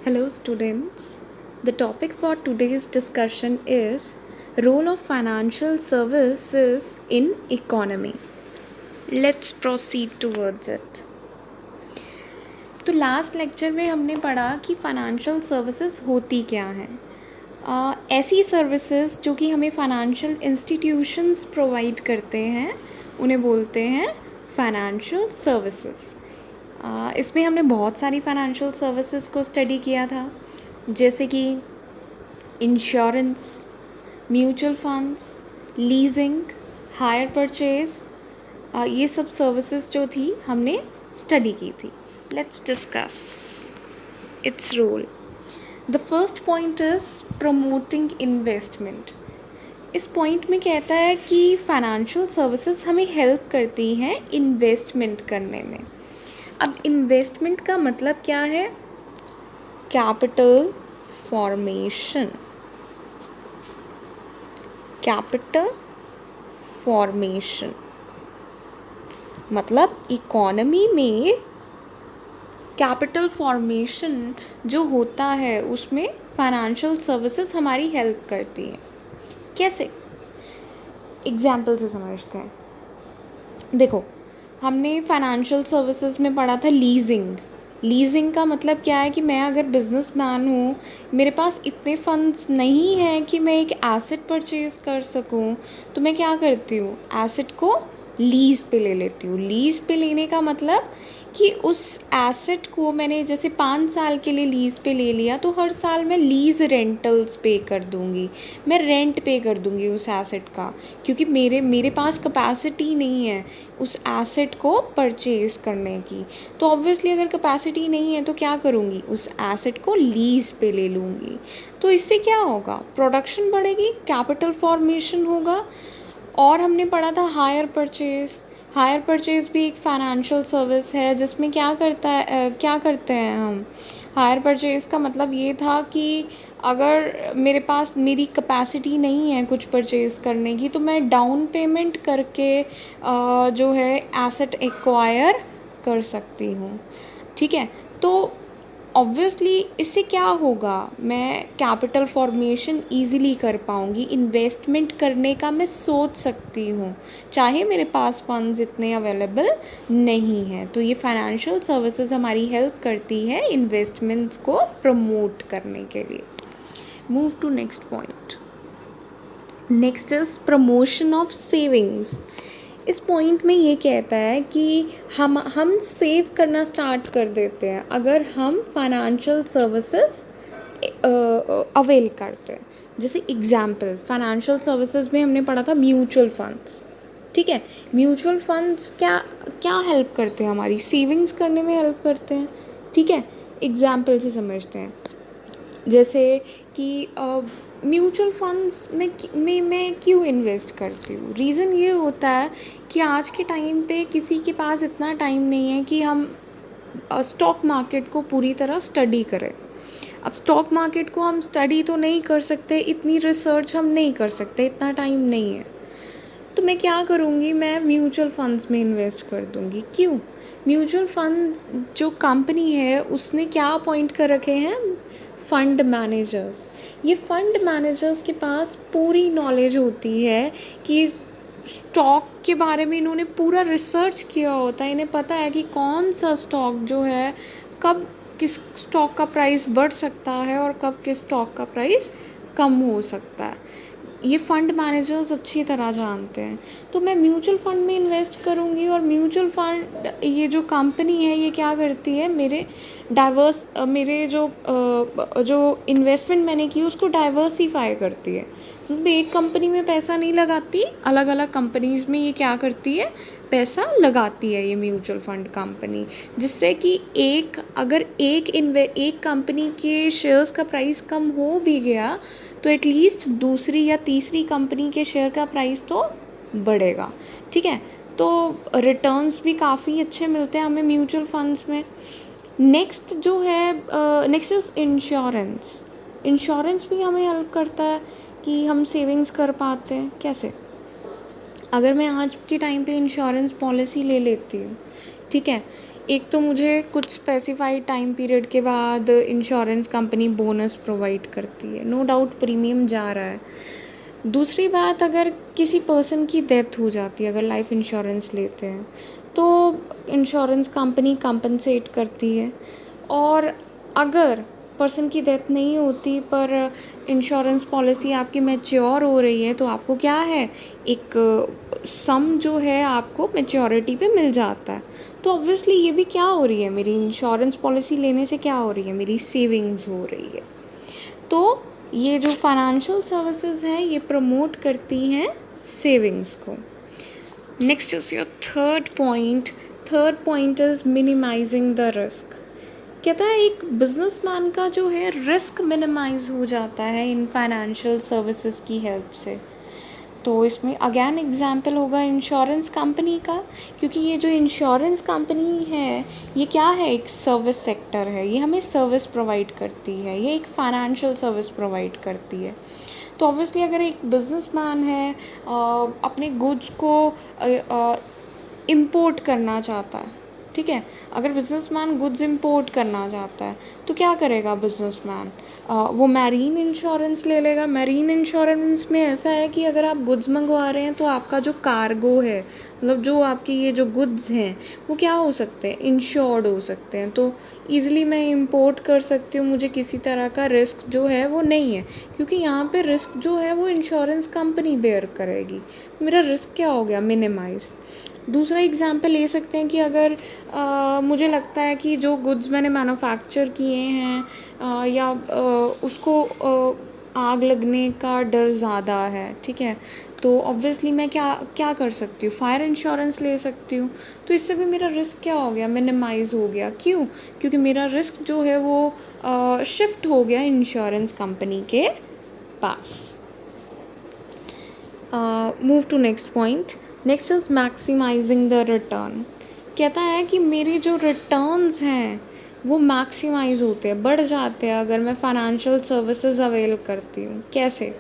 Hello, students. The topic for today's discussion is role of financial services in economy. Let's proceed towards it. तो last lecture में हमने पढ़ा कि financial services होती क्या हैं. ऐसी सर्विसेज जो कि हमें फाइनेंशियल इंस्टीट्यूशंस प्रोवाइड करते हैं उन्हें बोलते हैं फाइनेंशियल सर्विसेज. इसमें हमने बहुत सारी फाइनेंशियल सर्विसेज को स्टडी किया था, जैसे कि insurance, mutual funds, leasing, hire purchase. ये सब सर्विसेज जो थी हमने स्टडी की थी. Let's discuss its role. The first point is promoting investment. इस पॉइंट में कहता है कि फाइनेंशियल सर्विसेज हमें हेल्प करती हैं इन्वेस्टमेंट करने में. अब इन्वेस्टमेंट का मतलब क्या है? Capital formation. कैपिटल फॉर्मेशन मतलब इकोनॉमी में कैपिटल फॉर्मेशन जो होता है उसमें फाइनेंशियल सर्विसेज हमारी हेल्प करती हैं. कैसे? एग्जाम्पल से समझते हैं. देखो, हमने फाइनेंशियल सर्विसेज में पढ़ा था लीजिंग. लीजिंग का मतलब क्या है कि मैं अगर बिजनेसमैन हूँ, मेरे पास इतने फंड्स नहीं हैं कि मैं एक एसेट परचेज़ कर सकूँ, तो मैं क्या करती हूँ, एसेट को लीज़ पे ले लेती हूँ. लीज़ पे लेने का मतलब कि उस एसेट को मैंने जैसे 5 साल के लिए लीज़ पे ले लिया, तो हर साल मैं लीज़ रेंटल्स पे कर दूँगी, मैं रेंट पे कर दूँगी उस एसेट का, क्योंकि मेरे पास कैपेसिटी नहीं है उस एसेट को परचेज़ करने की. तो ऑब्वियसली अगर कैपेसिटी नहीं है तो क्या करूँगी, उस एसेट को लीज़ पे ले लूँगी. तो इससे क्या होगा, प्रोडक्शन बढ़ेगी, कैपिटल फॉर्मेशन होगा. और हमने पढ़ा था हायर परचेज़. हायर परचेज़ भी एक फाइनेंशियल सर्विस है जिसमें क्या करते हैं हम. हायर परचेज़ का मतलब ये था कि अगर मेरे पास मेरी कैपेसिटी नहीं है कुछ परचेज़ करने की, तो मैं डाउन पेमेंट करके जो है एसेट एक्वायर कर सकती हूँ. ठीक है. तो ऑब्वियसली इससे क्या होगा, मैं कैपिटल फॉर्मेशन ईज़िली कर पाऊँगी. इन्वेस्टमेंट करने का मैं सोच सकती हूँ चाहे मेरे पास फंड्स इतने अवेलेबल नहीं हैं. तो ये फाइनेंशियल सर्विसेज हमारी हेल्प करती है इन्वेस्टमेंट्स को प्रमोट करने के लिए. Move to next point. Next is promotion of savings. इस पॉइंट में ये कहता है कि हम सेव करना स्टार्ट कर देते हैं अगर हम फाइनेंशियल सर्विसेज अवेल करते हैं. जैसे एग्जांपल, फाइनेंशियल सर्विसेज में हमने पढ़ा था म्यूचुअल फंड्स. ठीक है. म्यूचुअल फंड्स क्या क्या हेल्प करते हैं, हमारी सेविंग्स करने में हेल्प करते हैं. ठीक है. एग्जांपल से समझते हैं. जैसे कि म्यूचुअल फंड्स में मैं क्यों इन्वेस्ट करती हूँ. रीज़न ये होता है कि आज के टाइम पे किसी के पास इतना टाइम नहीं है कि हम स्टॉक मार्केट को पूरी तरह स्टडी करें. अब स्टॉक मार्केट को हम स्टडी तो नहीं कर सकते, इतनी रिसर्च हम नहीं कर सकते, इतना टाइम नहीं है. तो मैं क्या करूँगी, मैं म्यूचुअल फंड्स में इन्वेस्ट कर दूँगी. क्यों? म्यूचुअल फंड जो कंपनी है उसने क्या अपॉइंट कर रखे हैं, फंड मैनेजर्स. ये फंड मैनेजर्स के पास पूरी नॉलेज होती है कि स्टॉक के बारे में इन्होंने पूरा रिसर्च किया होता है. इन्हें पता है कि कौन सा स्टॉक जो है कब किस स्टॉक का प्राइस बढ़ सकता है और कब किस स्टॉक का प्राइस कम हो सकता है. ये फंड मैनेजर्स अच्छी तरह जानते हैं. तो मैं म्यूचुअल फंड में इन्वेस्ट करूँगी और म्यूचुअल फंड ये जो कंपनी है ये क्या करती है, मेरे जो इन्वेस्टमेंट मैंने की उसको डाइवर्सिफाई करती है. मतलब एक कंपनी में पैसा नहीं लगाती, अलग अलग कंपनीज़ में ये क्या करती है, पैसा लगाती है ये म्यूचुअल फंड कंपनी. जिससे कि अगर एक कंपनी के शेयर्स का प्राइस कम हो भी गया तो एटलीस्ट दूसरी या तीसरी कंपनी के शेयर का प्राइस तो बढ़ेगा. ठीक है. तो रिटर्न्स भी काफ़ी अच्छे मिलते हैं हमें म्यूचुअल फंड्स में. Next is insurance. इंश्योरेंस भी हमें हेल्प करता है कि हम सेविंग्स कर पाते हैं. कैसे? अगर मैं आज के टाइम पे इंश्योरेंस पॉलिसी ले लेती हूँ, ठीक है, एक तो मुझे कुछ स्पेसिफाइड टाइम पीरियड के बाद इंश्योरेंस कंपनी बोनस प्रोवाइड करती है, नो डाउट प्रीमियम जा रहा है। दूसरी बात, अगर किसी पर्सन की डेथ हो जाती है, अगर लाइफ इंश्योरेंस लेते हैं तो इंश्योरेंस कंपनी कंपनसेट करती है। और अगर पर्सन की डेथ नहीं होती पर इंश्योरेंस पॉलिसी आपकी मैच्योर हो रही है तो आपको क्या है, एक सम जो है आपको मैच्योरिटी पे मिल जाता है। तो ऑब्वियसली ये भी क्या हो रही है, मेरी इंश्योरेंस पॉलिसी लेने से क्या हो रही है, मेरी सेविंग्स हो रही है। तो ये जो फाइनेंशियल सर्विसेज हैं ये प्रमोट करती हैं सेविंग्स को। Next is your third point is minimising the risk. कहता है एक बिजनेसमैन का जो है रिस्क मिनिमाइज हो जाता है इन फाइनेंशियल सर्विसेज की हेल्प से। तो इसमें अगेन एग्जाम्पल होगा इंश्योरेंस कंपनी का, क्योंकि ये जो इंश्योरेंस कंपनी है ये क्या है, एक सर्विस सेक्टर है, ये हमें सर्विस प्रोवाइड करती है, ये एक फाइनेंशियल सर्विस प्रोवाइड करती है। तो ऑब्वियसली अगर एक बिजनेसमैन है अपने गुड्स को इम्पोर्ट करना चाहता है, ठीक है, अगर बिजनेसमैन गुड्स इंपोर्ट करना चाहता है तो क्या करेगा बिजनेसमैन, वो मैरीन इंश्योरेंस ले लेगा। मैरीन इंश्योरेंस में ऐसा है कि अगर आप गुड्स मंगवा रहे हैं तो आपका जो कार्गो है, मतलब जो आपके ये जो गुड्स हैं वो क्या हो सकते हैं, इंश्योर्ड हो सकते हैं। तो ईज़िली मैं इंपोर्ट कर सकती हूँ, मुझे किसी तरह का रिस्क जो है वो नहीं है, क्योंकि यहाँ पे रिस्क जो है वो इंश्योरेंस कंपनी बेयर करेगी। मेरा रिस्क क्या हो गया, मिनिमाइज़। दूसरा एग्जांपल ले सकते हैं कि अगर मुझे लगता है कि जो गुड्स मैंने मैन्युफैक्चर किए हैं या उसको आग लगने का डर ज़्यादा है, ठीक है, तो ऑब्वियसली मैं क्या क्या कर सकती हूँ, फायर इंश्योरेंस ले सकती हूँ। तो इससे भी मेरा रिस्क क्या हो गया, मिनिमाइज़ हो गया। क्यों? क्योंकि मेरा रिस्क जो है वो शिफ्ट हो गया इंश्योरेंस कंपनी के पास। Move to next point. Next is maximising the return. कहता है कि मेरे जो रिटर्न्स हैं वो मैक्सिमाइज होते हैं, बढ़ जाते हैं अगर मैं फाइनेंशियल सर्विसेज अवेल करती हूँ। कैसे?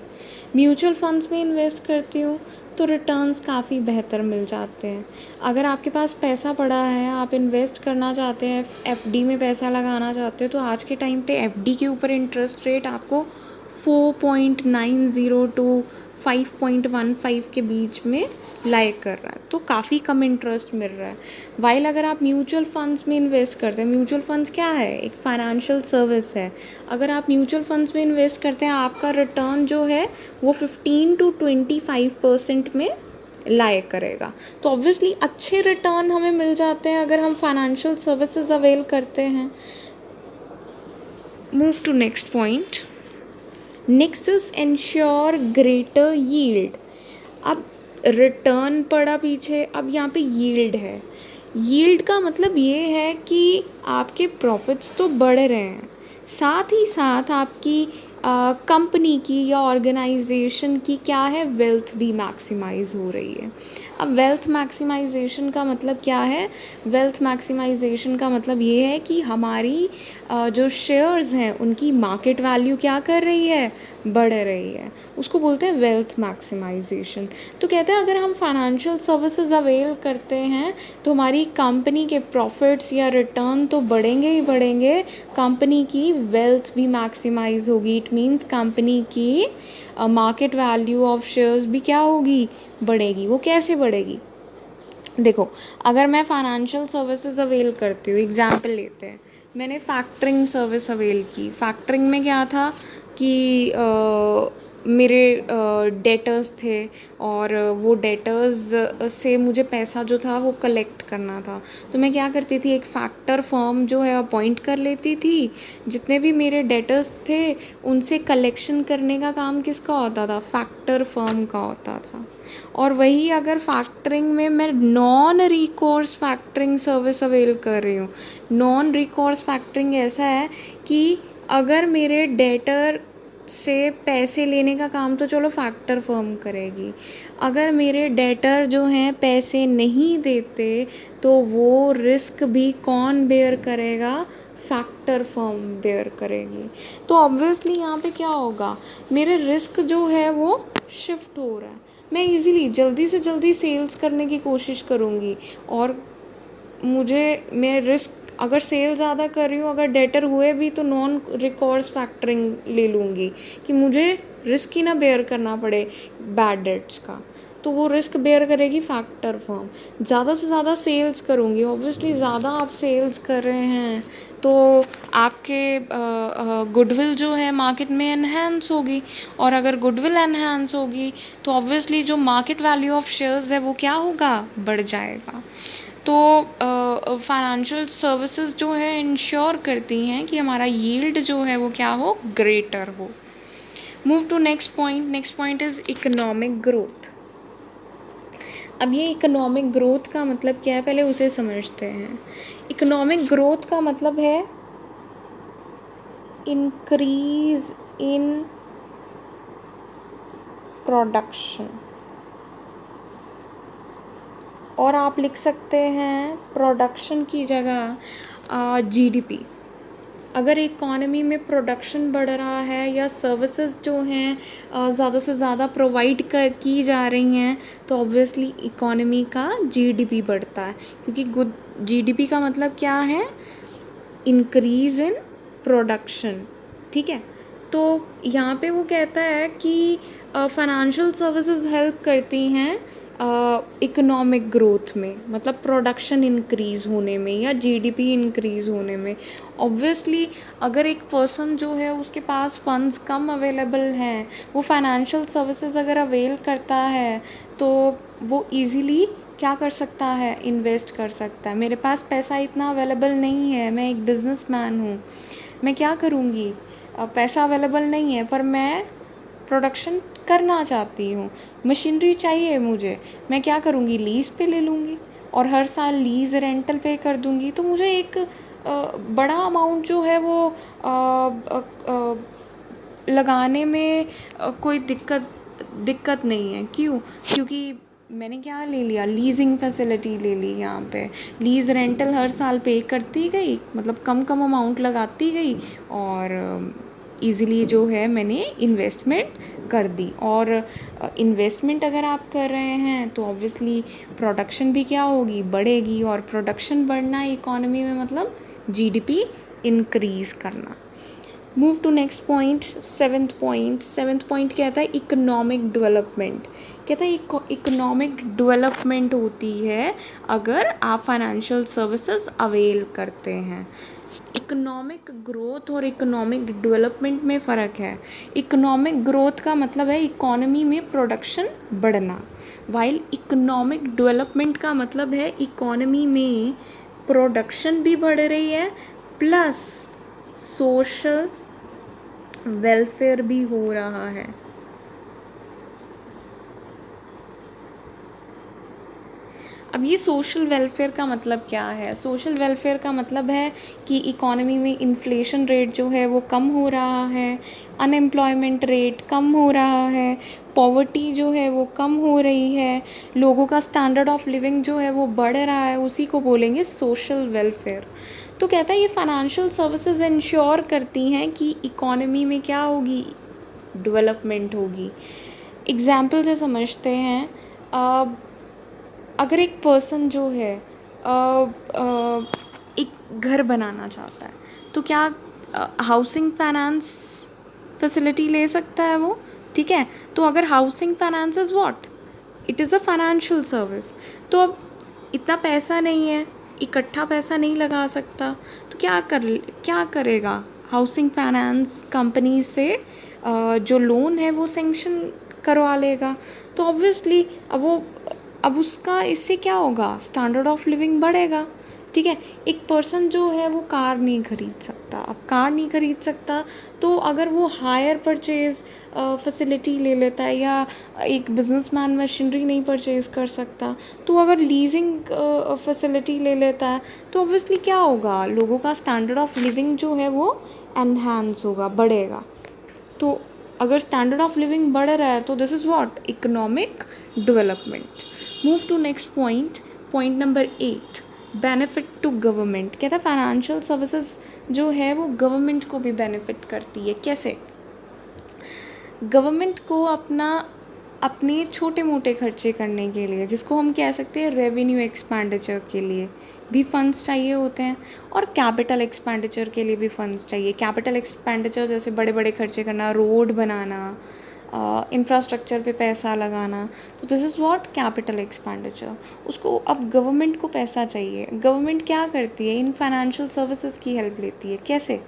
म्यूचुअल फंड्स में इन्वेस्ट करती हूँ तो रिटर्न्स काफ़ी बेहतर मिल जाते हैं। अगर आपके पास पैसा पड़ा है, आप इन्वेस्ट करना चाहते हैं, एफडी में पैसा लगाना चाहते हो, तो आज के टाइम पे एफडी के ऊपर इंटरेस्ट रेट आपको 4.90 टू 5.15 के बीच में लाई कर रहा है, तो काफ़ी कम इंटरेस्ट मिल रहा है। वाइल अगर आप म्यूचुअल फंड्स में इन्वेस्ट करते हैं, म्यूचुअल फंड्स क्या है, एक फाइनेंशियल सर्विस है। अगर आप म्यूचुअल फंड्स में इन्वेस्ट करते हैं, आपका रिटर्न जो है वो 15 to 25% में लाई करेगा। तो ऑब्वियसली अच्छे रिटर्न हमें मिल जाते हैं अगर हम फाइनेंशियल सर्विसेज अवेल करते हैं। Move to next point. Next is ensure greater yield. अब रिटर्न पड़ा पीछे, अब यहाँ पे यील्ड है। यील्ड का मतलब ये है कि आपके प्रॉफिट्स तो बढ़ रहे हैं, साथ ही साथ आपकी कंपनी की या ऑर्गेनाइजेशन की क्या है, वेल्थ भी मैक्सिमाइज हो रही है। अब वेल्थ मैक्सिमाइजेशन का मतलब क्या है, वेल्थ मैक्सिमाइजेशन का मतलब ये है कि हमारी जो शेयर्स हैं उनकी मार्केट वैल्यू क्या कर रही है, बढ़ रही है, उसको बोलते हैं वेल्थ मैक्सिमाइजेशन। तो कहते हैं अगर हम फाइनेंशियल सर्विसेज अवेल करते हैं तो हमारी कंपनी के प्रॉफिट्स या रिटर्न तो बढ़ेंगे ही बढ़ेंगे, कंपनी की वेल्थ भी मैक्सिमाइज होगी। इट मीन्स कंपनी की मार्केट वैल्यू ऑफ शेयर्स भी क्या होगी, बढ़ेगी। वो कैसे बढ़ेगी, देखो, अगर मैं फाइनेंशियल सर्विसेज अवेल करती हूँ, एग्जाम्पल लेते हैं, मैंने फैक्टरिंग सर्विस अवेल की। फैक्टरिंग में क्या था कि मेरे डेटर्स थे और वो डेटर्स से मुझे पैसा जो था वो कलेक्ट करना था। तो मैं क्या करती थी, एक फैक्टर फर्म जो है अपॉइंट कर लेती थी, जितने भी मेरे डेटर्स थे उनसे कलेक्शन करने का काम किसका होता था, फैक्टर फर्म का होता था। और वही अगर फैक्टरिंग में मैं non recourse factoring service avail कर रही हूँ। नॉन रिकोर्स फैक्टरिंग ऐसा है कि अगर मेरे डेटर से पैसे लेने का काम तो चलो फैक्टर फर्म करेगी, अगर मेरे डेटर जो हैं पैसे नहीं देते तो वो रिस्क भी कौन बेयर करेगा, फैक्टर फर्म बेयर करेगी। तो ऑब्वियसली यहाँ पे क्या होगा, मेरे रिस्क जो है वो शिफ्ट हो रहा है। मैं इजीली जल्दी से जल्दी सेल्स करने की कोशिश करूँगी और मैं रिस्क अगर सेल ज़्यादा कर रही हूँ, अगर डेटर हुए भी तो नॉन रिकॉर्स फैक्टरिंग ले लूँगी कि मुझे रिस्क ही ना बेयर करना पड़े बैड डेट्स का, तो वो रिस्क बेयर करेगी फैक्टर फर्म। ज़्यादा से ज़्यादा सेल्स करूँगी, ऑब्वियसली ज़्यादा आप सेल्स कर रहे हैं तो आपके गुडविल जो है मार्केट में एनहेंस होगी, और अगर गुडविल एनहेंस होगी तो ऑब्वियसली जो मार्केट वैल्यू ऑफ शेयर्स है वो क्या होगा, बढ़ जाएगा। तो फाइनेंशियल सर्विसेज जो है इंश्योर करती हैं कि हमारा यील्ड जो है वो क्या हो, ग्रेटर हो। Move to next point is economic growth. अब ये इकोनॉमिक ग्रोथ का मतलब क्या है, पहले उसे समझते हैं। इकोनॉमिक ग्रोथ का मतलब है इंक्रीज इन प्रोडक्शन, और आप लिख सकते हैं प्रोडक्शन की जगह जीडीपी। अगर इकोनॉमी में प्रोडक्शन बढ़ रहा है या सर्विसेज जो हैं ज़्यादा से ज़्यादा प्रोवाइड की जा रही हैं तो ऑब्वियसली इकोनॉमी का जीडीपी बढ़ता है, क्योंकि गुड जीडीपी का मतलब क्या है, इंक्रीज़ इन प्रोडक्शन। ठीक है, तो यहाँ पे वो कहता है कि फाइनेंशियल सर्विसेज हेल्प करती हैं इकोनॉमिक ग्रोथ में, मतलब प्रोडक्शन इंक्रीज़ होने में या जीडीपी इंक्रीज़ होने में। ऑब्वियसली अगर एक पर्सन जो है उसके पास फंड्स कम अवेलेबल हैं, वो फाइनेंशियल सर्विसेज अगर अवेल करता है तो वो इजीली क्या कर सकता है, इन्वेस्ट कर सकता है। मेरे पास पैसा इतना अवेलेबल नहीं है, मैं एक बिजनेसमैन हूँ, मैं क्या करूँगी, पैसा अवेलेबल नहीं है पर मैं प्रोडक्शन करना चाहती हूँ, मशीनरी चाहिए मुझे, मैं क्या करूँगी, लीज़ पे ले लूँगी और हर साल लीज़ रेंटल पे कर दूँगी, तो मुझे एक बड़ा अमाउंट जो है वो लगाने में कोई दिक्कत नहीं है। क्यों, क्योंकि मैंने क्या ले लिया, लीजिंग फैसिलिटी ले ली। यहाँ पे लीज़ रेंटल हर साल पे करती गई, मतलब कम कम अमाउंट लगाती गई और ईज़िली जो है मैंने इन्वेस्टमेंट कर दी। और इन्वेस्टमेंट अगर आप कर रहे हैं तो ऑब्वियसली प्रोडक्शन भी क्या होगी, बढ़ेगी, और प्रोडक्शन बढ़ना इकोनॉमी में मतलब जीडीपी इंक्रीज़ करना। Move to next point, seventh point कहता है इकोनॉमिक डेवलपमेंट। कहता है इकोनॉमिक डेवलपमेंट होती है अगर आप फाइनेंशियल सर्विसेज अवेल करते हैं। इकोनॉमिक ग्रोथ और इकोनॉमिक डेवलपमेंट में फ़र्क है। इकोनॉमिक ग्रोथ का मतलब है इकोनॉमी में प्रोडक्शन बढ़ना, वाइल इकोनॉमिक डेवलपमेंट का मतलब है इकोनॉमी में प्रोडक्शन भी बढ़ रही है प्लस सोशल वेलफेयर भी हो रहा है। अब ये सोशल वेलफेयर का मतलब क्या है, सोशल वेलफेयर का मतलब है कि इकोनॉमी में इन्फ्लेशन रेट जो है वो कम हो रहा है, अनएम्प्लॉयमेंट रेट कम हो रहा है, पॉवर्टी जो है वो कम हो रही है, लोगों का स्टैंडर्ड ऑफ लिविंग जो है वो बढ़ रहा है, उसी को बोलेंगे सोशल वेलफेयर। तो कहता है ये फाइनेंशियल सर्विसेज इंश्योर करती हैं कि इकोनॉमी में क्या होगी, डेवलपमेंट होगी। एग्जाम्पल से समझते हैं, अगर एक पर्सन जो है एक घर बनाना चाहता है तो क्या हाउसिंग फाइनेंस फैसिलिटी ले सकता है वो, ठीक है। तो अगर housing finance is what, it is a financial service. तो अब इतना पैसा नहीं है, इकट्ठा पैसा नहीं लगा सकता, तो क्या करेगा, हाउसिंग फाइनेंस कंपनी से जो लोन है वो सेंक्शन करवा लेगा। तो ऑब्वियसली अब उसका इससे क्या होगा, स्टैंडर्ड ऑफ लिविंग बढ़ेगा, ठीक है। एक पर्सन जो है वो कार नहीं खरीद सकता, अब कार नहीं खरीद सकता तो अगर वो हायर परचेज फैसिलिटी ले लेता है, या एक बिजनेसमैन मशीनरी नहीं परचेज कर सकता तो अगर लीजिंग फैसिलिटी ले लेता है तो ऑब्वियसली क्या होगा, लोगों का स्टैंडर्ड ऑफ लिविंग जो है वो एनहांस होगा, बढ़ेगा। तो अगर स्टैंडर्ड ऑफ लिविंग बढ़ रहा है तो this is what, economic development. Move to next point number 8, benefit to government. कहता है फाइनेंशियल सर्विसेज जो है वो गवर्नमेंट को भी बेनिफिट करती है। कैसे, गवर्नमेंट को अपने छोटे मोटे खर्चे करने के लिए, जिसको हम कह सकते हैं रेवेन्यू एक्सपेंडिचर के लिए, भी फंड्स चाहिए होते हैं और कैपिटल एक्सपेंडिचर के लिए भी फंड्स चाहिए। कैपिटल एक्सपेंडिचर जैसे बड़े बड़े खर्चे करना, रोड बनाना, इंफ्रास्ट्रक्चर पे पैसा लगाना, तो this is what capital expenditure. उसको अब गवर्नमेंट को पैसा चाहिए, गवर्नमेंट क्या करती है, इन फाइनेंशियल सर्विसेज की हेल्प लेती है। कैसे?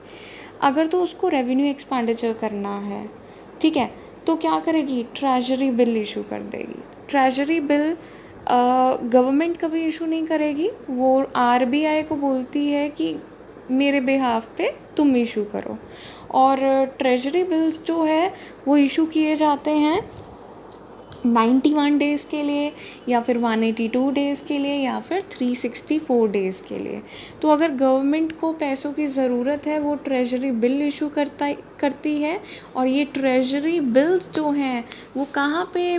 अगर तो उसको रेवेन्यू एक्सपेंडिचर करना है, ठीक है, तो क्या करेगी, ट्रेजरी बिल इशू कर देगी। ट्रेजरी बिल गवर्नमेंट कभी इशू नहीं करेगी, वो आरबीआई को बोलती है कि मेरे बिहाफ पे तुम इशू करो। और ट्रेजरी बिल्स जो है वो इशू किए जाते हैं 91 डेज़ के लिए, या फिर 182 डेज़ के लिए, या फिर 364 डेज़ के लिए। तो अगर गवर्नमेंट को पैसों की ज़रूरत है वो ट्रेजरी बिल इशू करती है। और ये ट्रेजरी बिल्स जो हैं वो कहाँ पे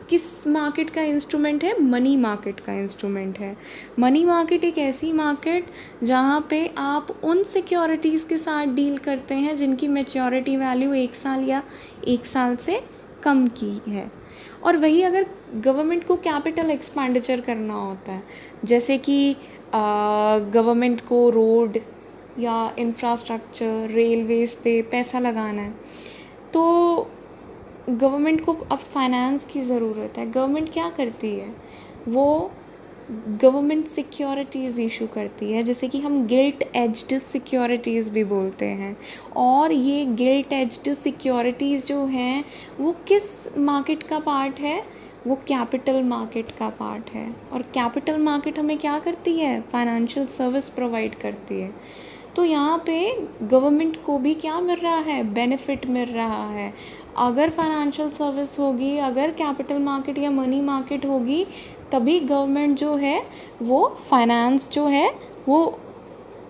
किस मार्केट का इंस्ट्रूमेंट है, मनी मार्केट का इंस्ट्रूमेंट है। मनी मार्केट एक ऐसी मार्केट जहाँ पे आप उन सिक्योरिटीज़ के साथ डील करते हैं जिनकी मैच्योरिटी वैल्यू 1 साल या 1 साल से कम की है। और वही अगर गवर्नमेंट को कैपिटल एक्सपेंडिचर करना होता है, जैसे कि गवर्नमेंट को रोड या इंफ्रास्ट्रक्चर, रेलवेज़ पे पैसा लगाना है, तो गवर्नमेंट को अब फाइनेंस की ज़रूरत है। गवर्नमेंट क्या करती है, वो गवर्नमेंट सिक्योरिटीज़ इशू करती है, जैसे कि हम गिल्ट एज्ड सिक्योरिटीज़ भी बोलते हैं। और ये गिल्ट एज्ड सिक्योरिटीज़ जो हैं वो किस मार्केट का पार्ट है, वो कैपिटल मार्केट का पार्ट है। और कैपिटल मार्केट हमें क्या करती है, फाइनेंशियल सर्विस प्रोवाइड करती है। तो यहाँ पे गवर्नमेंट को भी क्या मिल रहा है, बेनिफिट मिल रहा है। अगर फाइनेंशियल सर्विस होगी, अगर कैपिटल मार्केट या मनी मार्केट होगी, तभी गवर्नमेंट जो है वो फाइनेंस जो है वो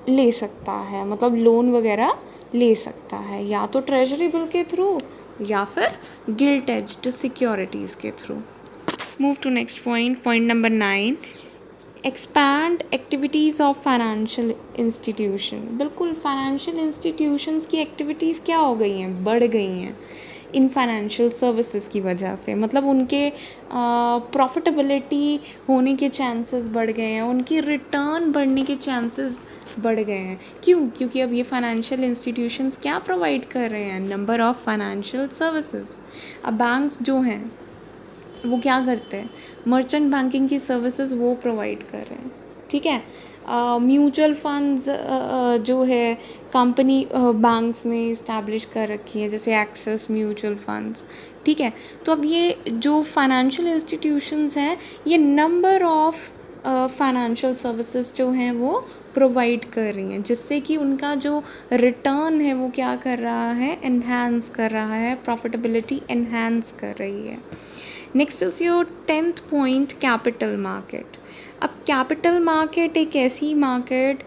ले सकता है, मतलब लोन वगैरह ले सकता है, या तो ट्रेजरी बिल के थ्रू या फिर गिल्ट एज्ड सिक्योरिटीज़ के through. Move to next point, point number 9, expand activities of financial institution. बिल्कुल, फाइनेंशियल इंस्टीट्यूशंस की एक्टिविटीज़ क्या हो गई हैं, बढ़ गई हैं इन फाइनेंशियल सर्विसेज की वजह से। मतलब उनके प्रॉफिटेबिलिटी होने के चांसेस बढ़ गए हैं, उनकी रिटर्न बढ़ने के चांसेस बढ़ गए हैं। क्यों? क्योंकि अब ये फाइनेंशियल इंस्टीट्यूशंस क्या प्रोवाइड कर रहे हैं, नंबर ऑफ़ फाइनेंशियल सर्विसेज। अब बैंक्स जो हैं वो क्या करते हैं, मर्चेंट बैंकिंग की सर्विसेज वो प्रोवाइड कर रहे हैं, ठीक है। म्यूचुअल फंड्स जो है कंपनी बैंक्स ने इस्टेब्लिश कर रखी है, जैसे एक्सेस म्यूचुअल फंड्स, ठीक है। तो अब ये जो फाइनेंशियल इंस्टीट्यूशंस हैं ये नंबर ऑफ़ फाइनेंशियल सर्विसेज जो हैं वो प्रोवाइड कर रही हैं, जिससे कि उनका जो रिटर्न है वो क्या कर रहा है, एनहांस कर रहा है, प्रॉफिटेबिलिटी एनहांस कर रही है। Next is your 10th point, capital market. अब कैपिटल मार्केट एक ऐसी मार्केट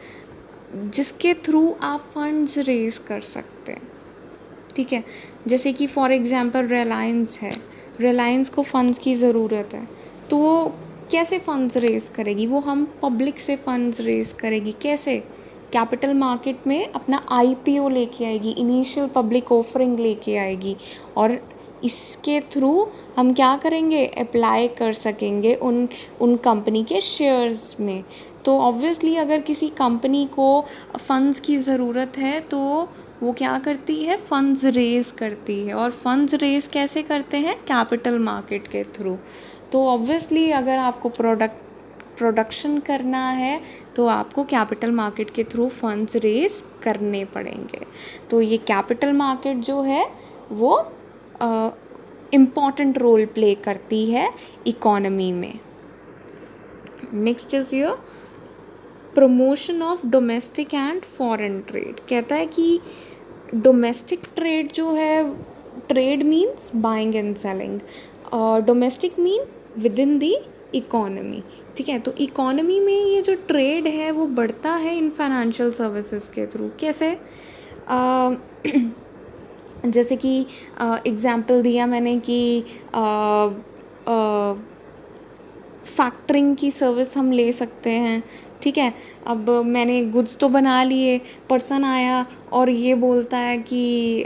जिसके थ्रू आप फंड्स रेज़ कर सकते हैं, ठीक है। जैसे कि फॉर एग्जांपल रिलायंस है, रिलायंस को फ़ंड्स की ज़रूरत है, तो वो कैसे फ़ंड्स रेज़ करेगी, वो हम पब्लिक से फ़ंड्स रेज़ करेगी। कैसे? कैपिटल मार्केट में अपना आईपीओ लेके आएगी, इनिशियल पब्लिक ऑफरिंग लेके आएगी, और इसके थ्रू हम क्या करेंगे, अप्लाई कर सकेंगे उन कंपनी के शेयर्स में। तो ऑब्वियसली अगर किसी कंपनी को फ़ंड्स की ज़रूरत है तो वो क्या करती है, फ़ंड्स रेज़ करती है। और फ़ंड्स रेज़ कैसे करते हैं, कैपिटल मार्केट के थ्रू। तो ऑब्वियसली अगर आपको प्रोडक्शन करना है तो आपको कैपिटल मार्केट के थ्रू फंड्स रेज़ करने पड़ेंगे। तो ये कैपिटल मार्केट जो है वो इम्पॉर्टेंट रोल प्ले करती है इकोनॉमी में। Next is your promotion of domestic and foreign trade. कहता है कि डोमेस्टिक ट्रेड जो है, trade means buying and selling, domestic mean with in the economy, ठीक है। तो इकोनॉमी में ये जो ट्रेड है वो बढ़ता है इन फाइनेंशियल सर्विसेज के थ्रू। कैसे? जैसे कि एग्ज़ाम्पल दिया मैंने कि फैक्टरिंग की सर्विस हम ले सकते हैं, ठीक है। अब मैंने गुड्स तो बना लिए, पर्सन आया और ये बोलता है कि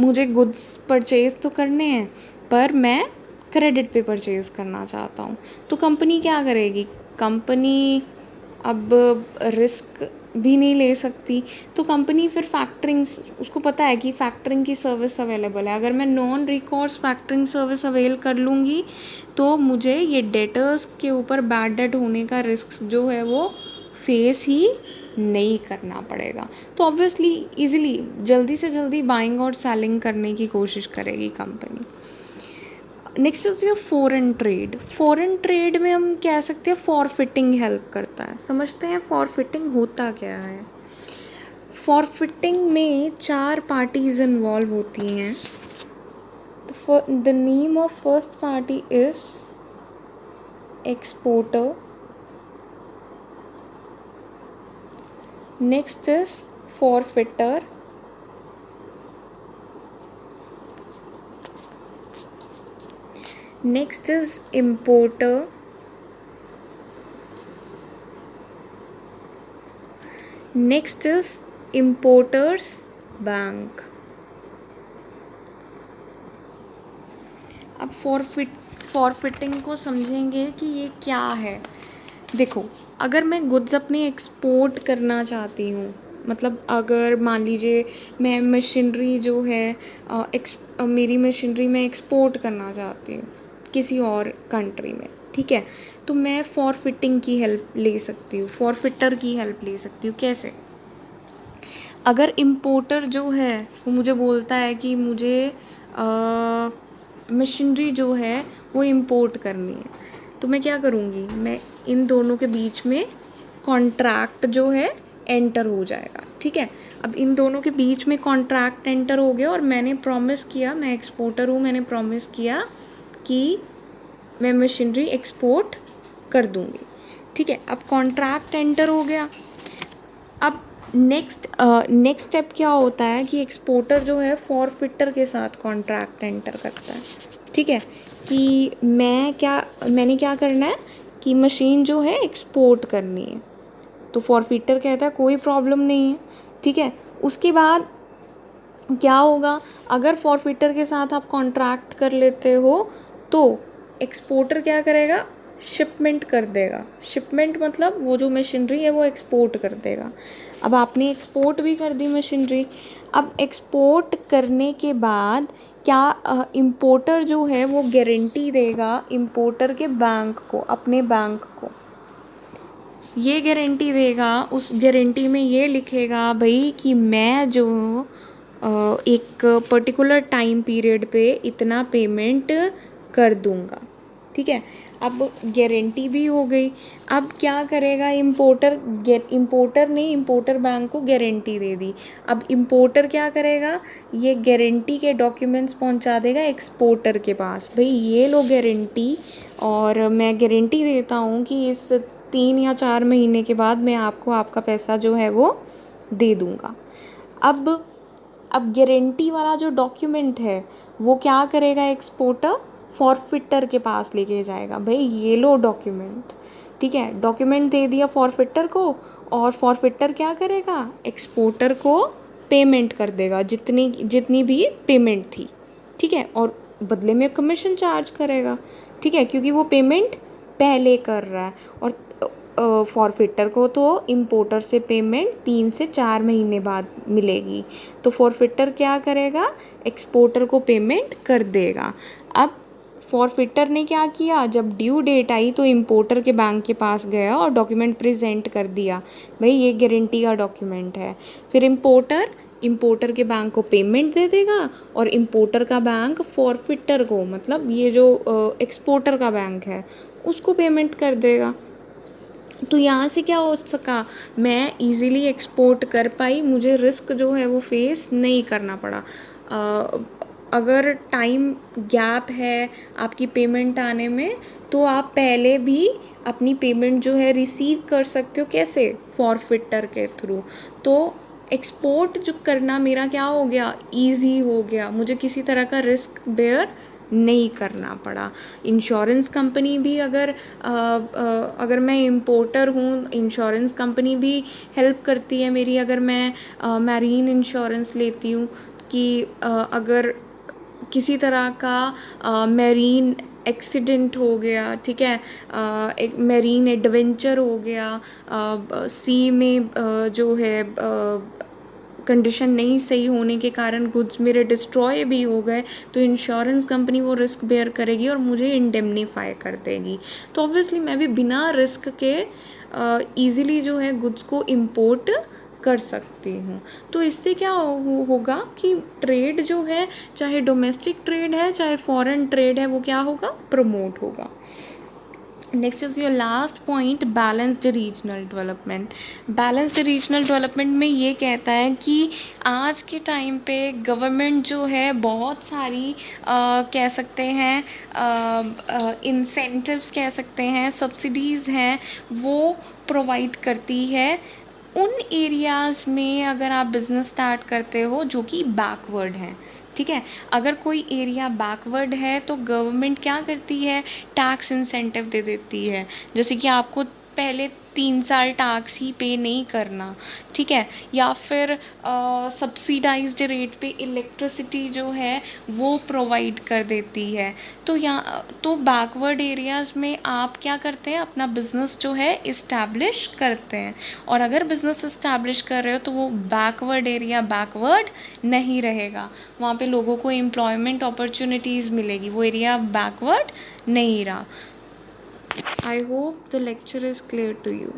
मुझे गुड्स परचेज़ तो करने हैं पर मैं क्रेडिट पे परचेज़ करना चाहता हूँ। तो कंपनी क्या करेगी, कंपनी अब रिस्क भी नहीं ले सकती, तो कंपनी फिर फैक्टरिंग, उसको पता है कि फैक्टरिंग की सर्विस अवेलेबल है, अगर मैं नॉन रिकॉर्स फैक्टरिंग सर्विस अवेल कर लूँगी तो मुझे ये डेटर्स के ऊपर बैड डेट होने का रिस्क जो है वो फेस ही नहीं करना पड़ेगा। तो ऑब्वियसली इजीली जल्दी से जल्दी बाइंग और सेलिंग करने की कोशिश करेगी company. Next is your foreign trade. Foreign trade में हम कह सकते हैं फॉरफिटिंग हेल्प करता है। समझते हैं फॉरफिटिंग होता क्या है। फॉरफिटिंग में 4 पार्टीज इन्वॉल्व होती हैं। The name of first party is exporter, next is forfaiter, next is importer, next is importers bank. अब फॉरफिटिंग को समझेंगे कि ये क्या है। देखो, अगर मैं गुड्स अपने एक्सपोर्ट करना चाहती हूँ, मतलब अगर मान लीजिए मैं मशीनरी जो है मेरी मशीनरी मैं एक्सपोर्ट करना चाहती हूँ किसी और कंट्री में, ठीक है, तो मैं फॉरफिटिंग की हेल्प ले सकती हूँ, फॉरफिटर की हेल्प ले सकती हूँ। कैसे? अगर इम्पोर्टर जो है वो मुझे बोलता है कि मुझे मशीनरी जो है वो इम्पोर्ट करनी है, तो मैं क्या करूँगी, मैं इन दोनों के बीच में कॉन्ट्रैक्ट जो है एंटर हो जाएगा, ठीक है। अब इन दोनों के बीच में कॉन्ट्रैक्ट एंटर हो गया और मैंने प्रॉमिस किया, मैं एक्सपोर्टर हूँ, मैंने प्रॉमिस किया कि मैं मशीनरी एक्सपोर्ट कर दूँगी, ठीक है। अब कॉन्ट्रैक्ट एंटर हो गया। अब नेक्स्ट स्टेप क्या होता है कि एक्सपोर्टर जो है फॉरफिटर के साथ कॉन्ट्रैक्ट एंटर करता है, ठीक है, कि मैंने क्या करना है कि मशीन जो है एक्सपोर्ट करनी है। तो फॉरफिटर कहता है कोई प्रॉब्लम नहीं है, ठीक है। उसके बाद क्या होगा, अगर फॉरफिटर के साथ आप कॉन्ट्रैक्ट कर लेते हो तो एक्सपोर्टर क्या करेगा, शिपमेंट कर देगा। शिपमेंट मतलब वो जो मशीनरी है वो एक्सपोर्ट कर देगा। अब आपने एक्सपोर्ट भी कर दी मशीनरी। अब एक्सपोर्ट करने के बाद क्या इम्पोर्टर जो है वो गारंटी देगा इम्पोर्टर के बैंक को, अपने बैंक को ये गारंटी देगा। उस गारंटी में ये लिखेगा भाई कि मैं जो एक पर्टिकुलर टाइम पीरियड पे इतना पेमेंट कर दूंगा, ठीक है। अब गारंटी भी हो गई। अब क्या करेगा इम्पोर्टर ने इम्पोर्टर बैंक को गारंटी दे दी। अब इम्पोर्टर क्या करेगा, ये गारंटी के डॉक्यूमेंट्स पहुंचा देगा एक्सपोर्टर के पास, भाई ये लो गारंटी, और मैं गारंटी देता हूँ कि इस 3 या 4 महीने के बाद मैं आपको आपका पैसा जो है वो दे दूँगा। अब गारंटी वाला जो डॉक्यूमेंट है वो क्या करेगा एक्सपोर्टर, फॉरफिटर के पास लेके जाएगा, भाई ये लो डॉक्यूमेंट, ठीक है। डॉक्यूमेंट दे दिया फॉरफिटर को, और फॉरफिटर क्या करेगा, एक्सपोर्टर को पेमेंट कर देगा जितनी भी पेमेंट थी, ठीक है, और बदले में कमीशन चार्ज करेगा, ठीक है, क्योंकि वो पेमेंट पहले कर रहा है। और फॉरफिटर को तो इम्पोर्टर से पेमेंट 3 से 4 महीने बाद मिलेगी, तो फॉरफिटर क्या करेगा, एक्सपोर्टर को पेमेंट कर देगा। अब फॉरफिटर ने क्या किया, जब ड्यू डेट आई तो इम्पोर्टर के बैंक के पास गया और डॉक्यूमेंट प्रेजेंट कर दिया, भाई ये गारंटी का डॉक्यूमेंट है। फिर इम्पोर्टर के बैंक को पेमेंट दे देगा और इम्पोर्टर का बैंक फॉरफिटर को, मतलब ये जो एक्सपोर्टर का बैंक है उसको पेमेंट कर देगा। तो यहाँ से क्या हो सका, मैं इजीली एक्सपोर्ट कर पाई, मुझे रिस्क जो है वो फेस नहीं करना पड़ा। अगर टाइम गैप है आपकी पेमेंट आने में तो आप पहले भी अपनी पेमेंट जो है रिसीव कर सकते हो। कैसे, फॉरफिटर के थ्रू। तो एक्सपोर्ट जो करना मेरा क्या हो गया, ईजी हो गया, मुझे किसी तरह का रिस्क बेयर नहीं करना पड़ा। इंश्योरेंस कंपनी भी अगर मैं इम्पोर्टर हूँ, इंश्योरेंस कंपनी भी हेल्प करती है मेरी। अगर मैं मैरीन इंश्योरेंस लेती हूँ कि अगर किसी तरह का मैरीन एक्सीडेंट हो गया, ठीक है, एक मेरीन एडवेंचर हो गया, सी में जो है कंडीशन नहीं सही होने के कारण गुड्स मेरे डिस्ट्रॉय भी हो गए, तो इंश्योरेंस कंपनी वो रिस्क बेयर करेगी और मुझे इंडेमनीफाई कर देगी। तो ऑब्वियसली मैं भी बिना रिस्क के ईज़िली जो है गुड्स को इम्पोर्ट कर सकती हूँ। तो इससे क्या होगा कि ट्रेड जो है, चाहे डोमेस्टिक ट्रेड है चाहे फॉरेन ट्रेड है, वो क्या होगा, प्रमोट होगा। Next is your last point, balanced regional development. Balanced regional development में ये कहता है कि आज के टाइम पे गवर्नमेंट जो है बहुत सारी कह सकते हैं इंसेंटिव्स कह सकते हैं, सब्सिडीज़ हैं, वो प्रोवाइड करती है उन एरियाज़ में अगर आप बिज़नेस स्टार्ट करते हो जो कि बैकवर्ड हैं। ठीक है, अगर कोई एरिया बैकवर्ड है तो गवर्नमेंट क्या करती है, टैक्स इंसेंटिव दे देती है, जैसे कि आपको पहले 3 साल टैक्स ही पे नहीं करना, ठीक है, या फिर सब्सिडाइज्ड रेट पे इलेक्ट्रिसिटी जो है वो प्रोवाइड कर देती है। तो तो बैकवर्ड एरियाज़ में आप क्या करते हैं, अपना बिज़नेस जो है इस्टेब्लिश करते हैं, और अगर बिज़नेस इस्टेब्लिश कर रहे हो तो वो बैकवर्ड एरिया बैकवर्ड नहीं रहेगा, वहाँ पे लोगों को एम्प्लॉयमेंट अपॉर्चुनिटीज़ मिलेगी, वो एरिया बैकवर्ड नहीं रहा। I hope the lecture is clear to you.